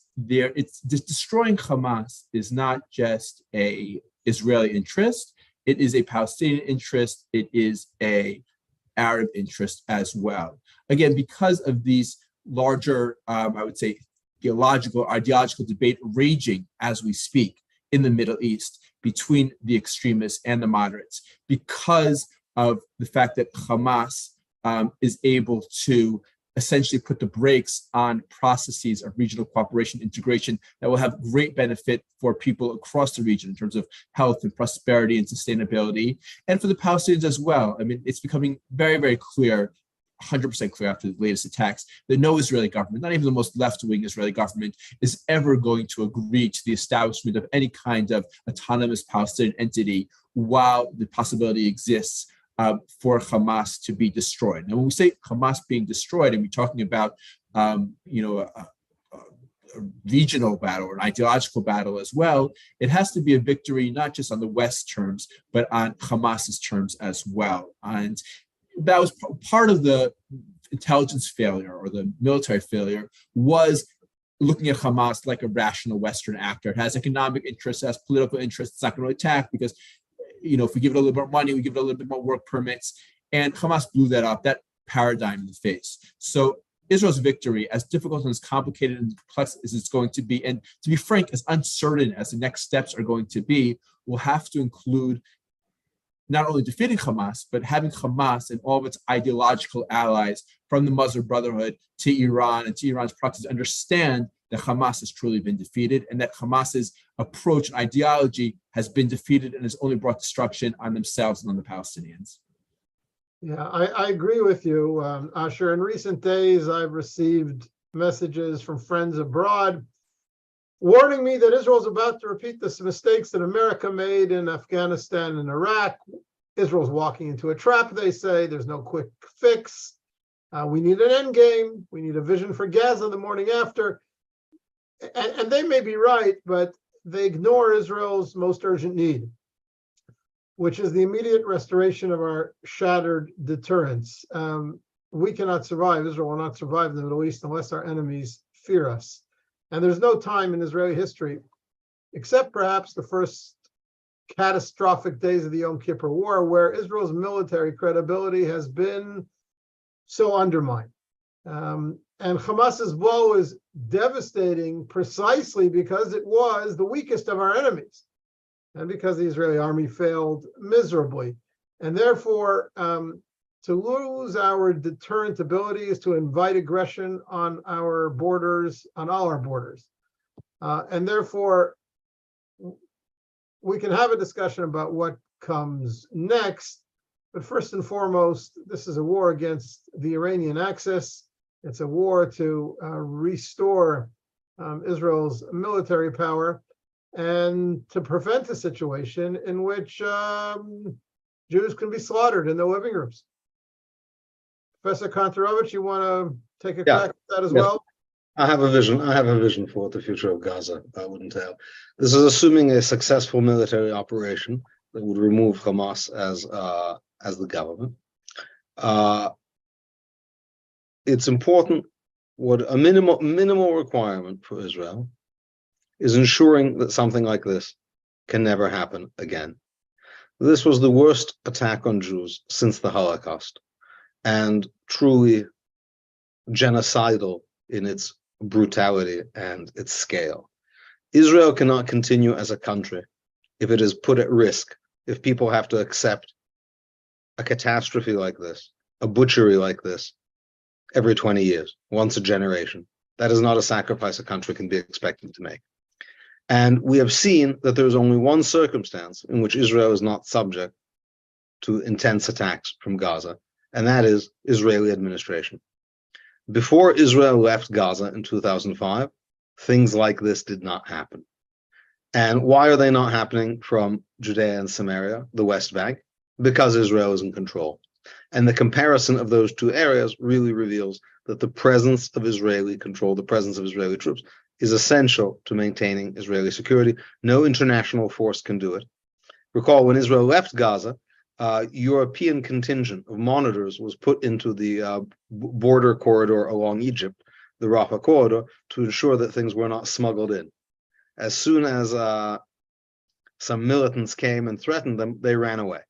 destroying Hamas is not just an Israeli interest. It is a Palestinian interest. It is an Arab interest as well. Again, because of these larger, I would say, ideological debate raging as we speak in the Middle East between the extremists and the moderates, because of the fact that Hamas is able to essentially put the brakes on processes of regional cooperation integration that will have great benefit for people across the region in terms of health and prosperity and sustainability, and for the Palestinians as well. I mean, it's becoming very, very clear, 100% clear after the latest attacks, that no Israeli government, not even the most left-wing Israeli government, is ever going to agree to the establishment of any kind of autonomous Palestinian entity while the possibility exists for Hamas to be destroyed. Now, when we say Hamas being destroyed, and we're talking about, a regional battle or an ideological battle as well, it has to be a victory not just on the West terms, but on Hamas's terms as well. And that was part of the intelligence failure or the military failure, was looking at Hamas like a rational Western actor. It has economic interests, it has political interests. It's not going to attack because, if we give it a little bit more money, we give it a little bit more work permits. And Hamas blew that paradigm in the face. So Israel's victory, as difficult and as complicated and complex as it's going to be, and to be frank, as uncertain as the next steps are going to be, will have to include not only defeating Hamas, but having Hamas and all of its ideological allies from the Muslim Brotherhood to Iran and to Iran's proxies understand that Hamas has truly been defeated and that Hamas's approach and ideology has been defeated and has only brought destruction on themselves and on the Palestinians. Yeah, I agree with you, Asher. In recent days, I've received messages from friends abroad warning me that Israel is about to repeat the mistakes that America made in Afghanistan and Iraq. Israel's walking into a trap, they say. There's no quick fix. We need an end game. We need a vision for Gaza the morning after. And they may be right, but they ignore Israel's most urgent need, which is the immediate restoration of our shattered deterrence. We cannot survive, Israel will not survive in the Middle East unless our enemies fear us. And there's no time in Israeli history, except perhaps the first catastrophic days of the Yom Kippur War, where Israel's military credibility has been so undermined. And Hamas's blow is devastating precisely because it was the weakest of our enemies, and because the Israeli army failed miserably. And therefore, to lose our deterrent ability is to invite aggression on our borders, on all our borders. And therefore, we can have a discussion about what comes next. But first and foremost, this is a war against the Iranian axis. It's a war to restore Israel's military power and to prevent a situation in which Jews can be slaughtered in their living rooms. Professor Kontorovich, you want to take a crack at that as well? I have a vision. I have a vision for what the future of Gaza would entail. This is assuming a successful military operation that would remove Hamas as the government. It's important. What a minimal requirement for Israel is ensuring that something like this can never happen again. This was the worst attack on Jews since the Holocaust, and truly genocidal in its brutality and its scale. Israel cannot continue as a country if it is put at risk, if people have to accept a catastrophe like this, a butchery like this, every 20 years, once a generation. That is not a sacrifice a country can be expected to make. And we have seen that there is only one circumstance in which Israel is not subject to intense attacks from Gaza, and that is Israeli administration. Before Israel left Gaza in 2005, things like this did not happen. And why are they not happening from Judea and Samaria, the West Bank? Because Israel is in control. And the comparison of those two areas really reveals that the presence of Israeli control, the presence of Israeli troops, is essential to maintaining Israeli security. No international force can do it. Recall when Israel left Gaza, European contingent of monitors was put into the border corridor along Egypt, the Rafah corridor, to ensure that things were not smuggled in. As soon as some militants came and threatened them, they ran away.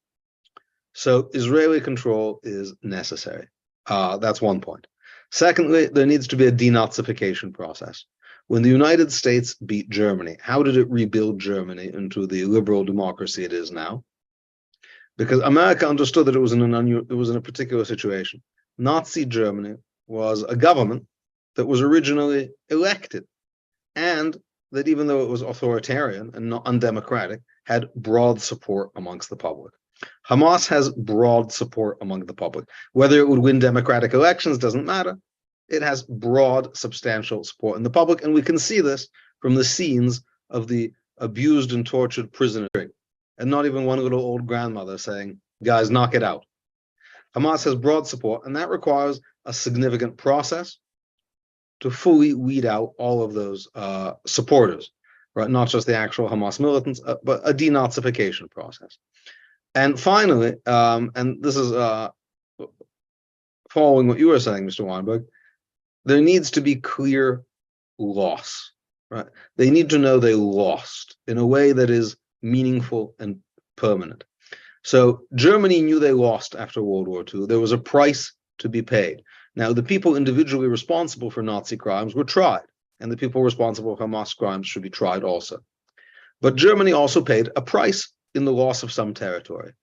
So Israeli control is necessary. That's one point. Secondly, there needs to be a denazification process. When the United States beat Germany, how did it rebuild Germany into the liberal democracy it is now? Because America understood that it was in a particular situation. Nazi Germany was a government that was originally elected, and that even though it was authoritarian and not undemocratic, had broad support amongst the public. Hamas has broad support among the public. Whether it would win democratic elections doesn't matter. It has broad, substantial support in the public, and we can see this from the scenes of the abused and tortured prisoner, and not even one little old grandmother saying, guys, knock it out. Hamas has broad support, and that requires a significant process to fully weed out all of those supporters, right? Not just the actual Hamas militants, but a denazification process. And finally, and this is following what you were saying, Mr. Weinberg, there needs to be clear loss, right? They need to know they lost in a way that is meaningful and permanent. So Germany knew they lost after World War II. There was a price to be paid. Now, the people individually responsible for Nazi crimes were tried, and the people responsible for Hamas crimes should be tried also. But Germany also paid a price in the loss of some territory.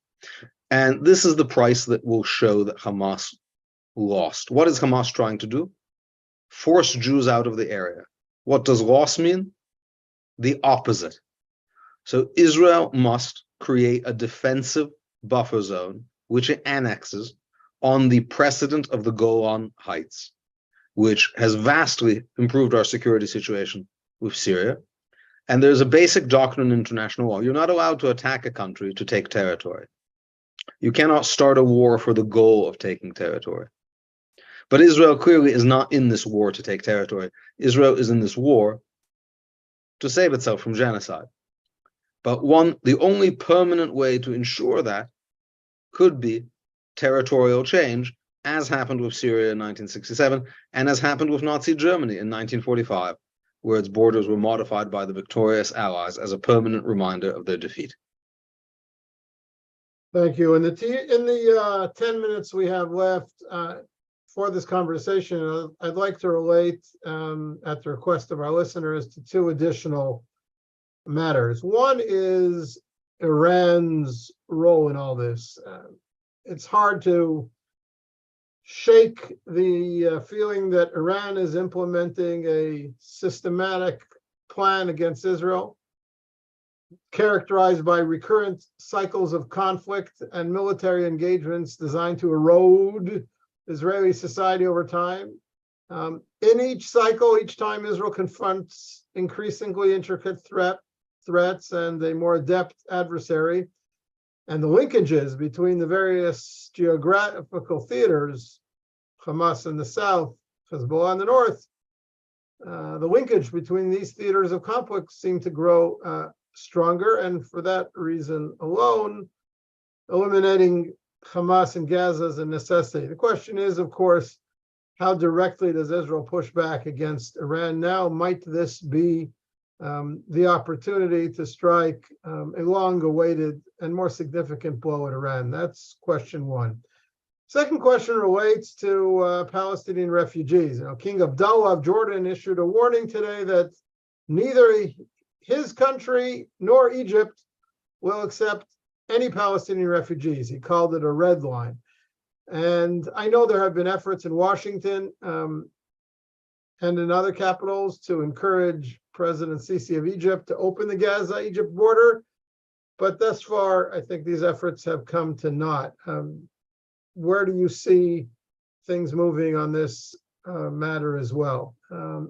And this is the price that will show that Hamas lost. What is Hamas trying to do? Force Jews out of the area. What does loss mean? The opposite. So Israel must create a defensive buffer zone, which it annexes on the precedent of the Golan Heights, which has vastly improved our security situation with Syria. And there's a basic doctrine in international law. You're not allowed to attack a country to take territory. You cannot start a war for the goal of taking territory. But Israel clearly is not in this war to take territory. Israel is in this war to save itself from genocide. But the only permanent way to ensure that could be territorial change, as happened with Syria in 1967 and as happened with Nazi Germany in 1945, where its borders were modified by the victorious Allies as a permanent reminder of their defeat. Thank you. In the 10 minutes we have left for this conversation, I'd like to relate, at the request of our listeners, to two additional matters. One is Iran's role in all this. It's hard to shake the feeling that Iran is implementing a systematic plan against Israel, characterized by recurrent cycles of conflict and military engagements designed to erode Israeli society over time. In each cycle, each time Israel confronts increasingly intricate threats and a more adept adversary, and the linkages between the various geographical theaters, Hamas in the south, Hezbollah in the north, the linkage between these theaters of conflict seem to grow stronger, and for that reason alone, eliminating Hamas in Gaza is a necessity. The question is, of course, how directly does Israel push back against Iran now? Might this be the opportunity to strike a long-awaited and more significant blow at Iran? That's question one. Second question relates to Palestinian refugees. King Abdullah of Jordan issued a warning today that neither his country nor Egypt will accept any Palestinian refugees. He called it a red line. And I know there have been efforts in Washington and in other capitals to encourage President Sisi of Egypt to open the Gaza-Egypt border. But thus far, I think these efforts have come to naught. Where do you see things moving on this matter as well?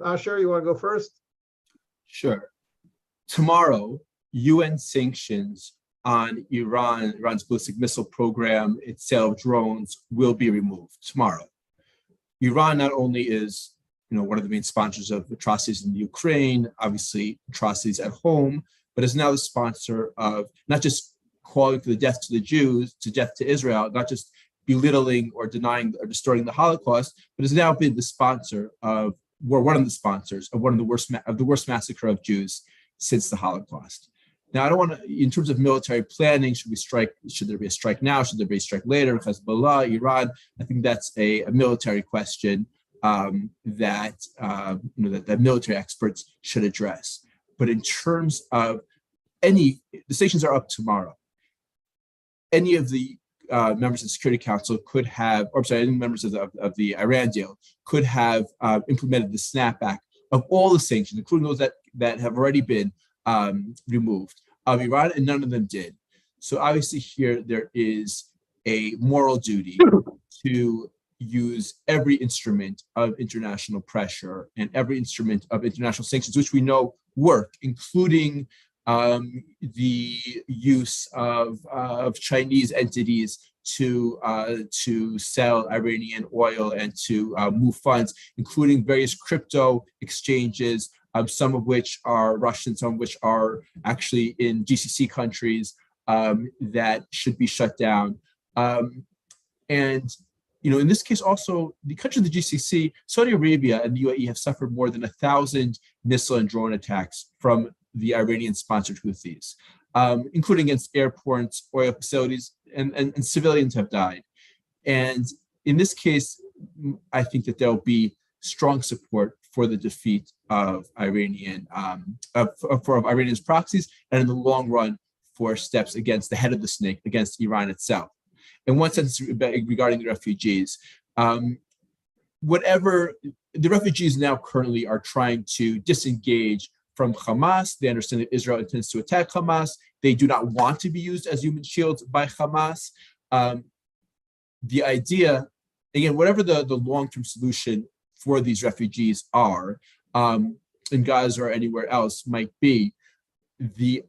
Asher, you want to go first? Sure. Tomorrow, UN sanctions on Iran's ballistic missile program, its sale of drones, will be removed tomorrow. Iran not only is one of the main sponsors of atrocities in the Ukraine, obviously atrocities at home, but is now the sponsor of not just calling for the death to the Jews, to death to Israel, not just belittling or denying or distorting the Holocaust, but has now been the sponsor of, or one of the sponsors of one of the worst massacre of Jews since the Holocaust. Now, I don't want to, in terms of military planning, should there be a strike now? Should there be a strike later? Hezbollah, Iran, I think that's a military question that military experts should address. But in terms of the sanctions are up tomorrow. Any of the members of the Security Council could have, any members of the Iran deal could have implemented the snapback of all the sanctions, including those that have already been removed of Iran, and none of them did. So obviously here there is a moral duty to use every instrument of international pressure and every instrument of international sanctions, which we know work, including the use of Chinese entities to sell Iranian oil and to move funds, including various crypto exchanges, some of which are Russian, some of which are actually in GCC countries that should be shut down. And in this case, also the countries of the GCC, Saudi Arabia and the UAE have suffered more than 1,000 missile and drone attacks from the Iranian-sponsored Houthis, including against airports, oil facilities, and civilians have died. And in this case, I think that there will be strong support for the defeat of Iranians proxies, and in the long run, for steps against the head of the snake, against Iran itself. In one sense, regarding the refugees, whatever the refugees now currently are trying to disengage from Hamas. They understand that Israel intends to attack Hamas. They do not want to be used as human shields by Hamas. The idea, again, whatever the long-term solution for these refugees are in Gaza or anywhere else might be, the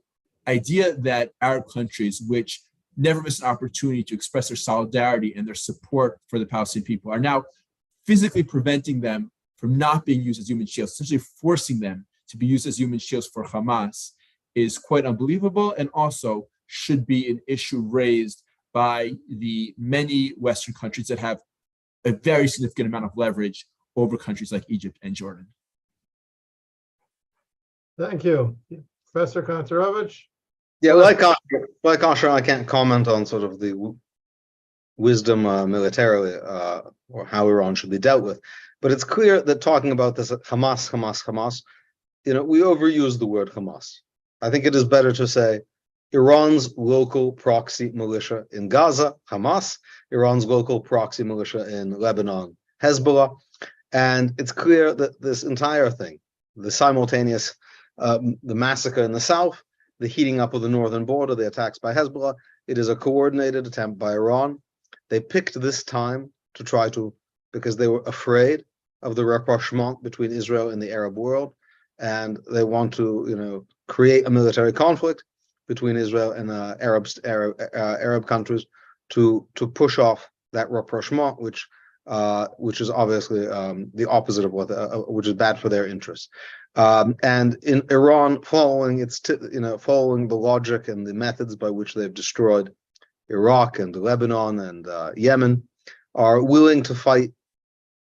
idea that Arab countries, which never miss an opportunity to express their solidarity and their support for the Palestinian people, are now physically preventing them from not being used as human shields, essentially forcing them to be used as human shields for Hamas, is quite unbelievable, and also should be an issue raised by the many Western countries that have a very significant amount of leverage over countries like Egypt and Jordan. Thank you. Professor Kontorovich? Yeah, like Asher, I can't comment on sort of the wisdom militarily or how Iran should be dealt with. But it's clear that talking about this Hamas, we overuse the word Hamas. I think it is better to say Iran's local proxy militia in Gaza, Hamas, Iran's local proxy militia in Lebanon, Hezbollah. And it's clear that this entire thing, the simultaneous, the massacre in the south, the heating up of the northern border, the attacks by Hezbollah, it is a coordinated attempt by Iran. They picked this time to try to, because they were afraid of the rapprochement between Israel and the Arab world, and they want to, create a military conflict between Israel and Arab countries to push off that rapprochement, which is obviously the opposite of which is bad for their interests. And in Iran, following the logic and the methods by which they've destroyed Iraq and Lebanon and Yemen, are willing to fight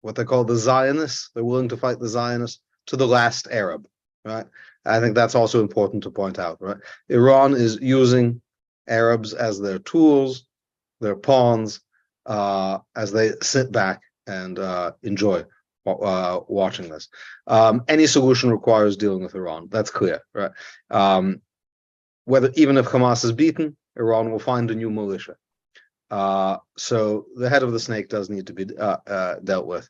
what they call the Zionists. They're willing to fight the Zionists to the last Arab, right? I think that's also important to point out, right? Iran is using Arabs as their tools, their pawns, as they sit back and enjoy watching this. Any solution requires dealing with Iran. That's clear, right? Even if Hamas is beaten, Iran will find a new militia. So the head of the snake does need to be dealt with.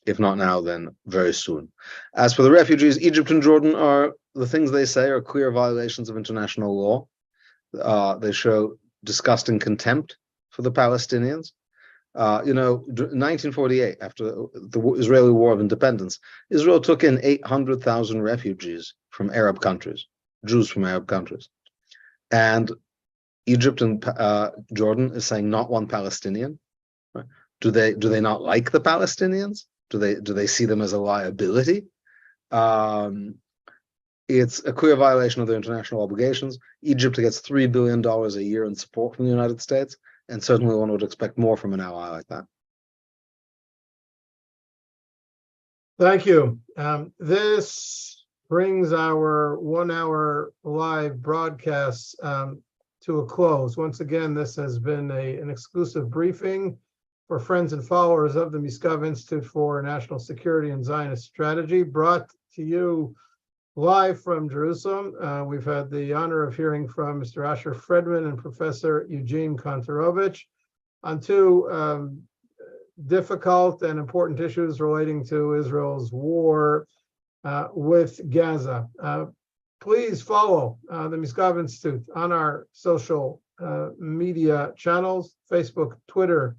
If not now, then very soon. As for the refugees, Egypt and Jordan the things they say are clear violations of international law. They show disgusting contempt for the Palestinians. In 1948, after the Israeli War of Independence, Israel took in 800,000 refugees from Arab countries, Jews from Arab countries. And Egypt and Jordan is saying not one Palestinian. Right? Do they not like the Palestinians? Do they see them as a liability? It's a clear violation of their international obligations. Egypt gets $3 billion a year in support from the United States, and certainly one would expect more from an ally like that. Thank you. This brings our 1 hour live broadcast to a close. Once again, this has been an exclusive briefing for friends and followers of the Miskov Institute for National Security and Zionist Strategy, brought to you live from Jerusalem. We've had the honor of hearing from Mr. Asher Fredman and Professor Eugene Kontorovich on two difficult and important issues relating to Israel's war with Gaza. Please follow the Miskov Institute on our social media channels, Facebook, Twitter,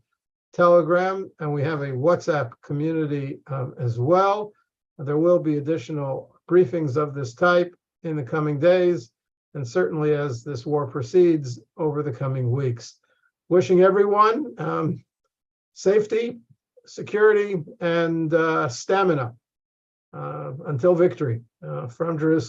Telegram, and we have a WhatsApp community as well. There will be additional briefings of this type in the coming days, and certainly as this war proceeds over the coming weeks. Wishing everyone safety, security, and stamina until victory from Jerusalem.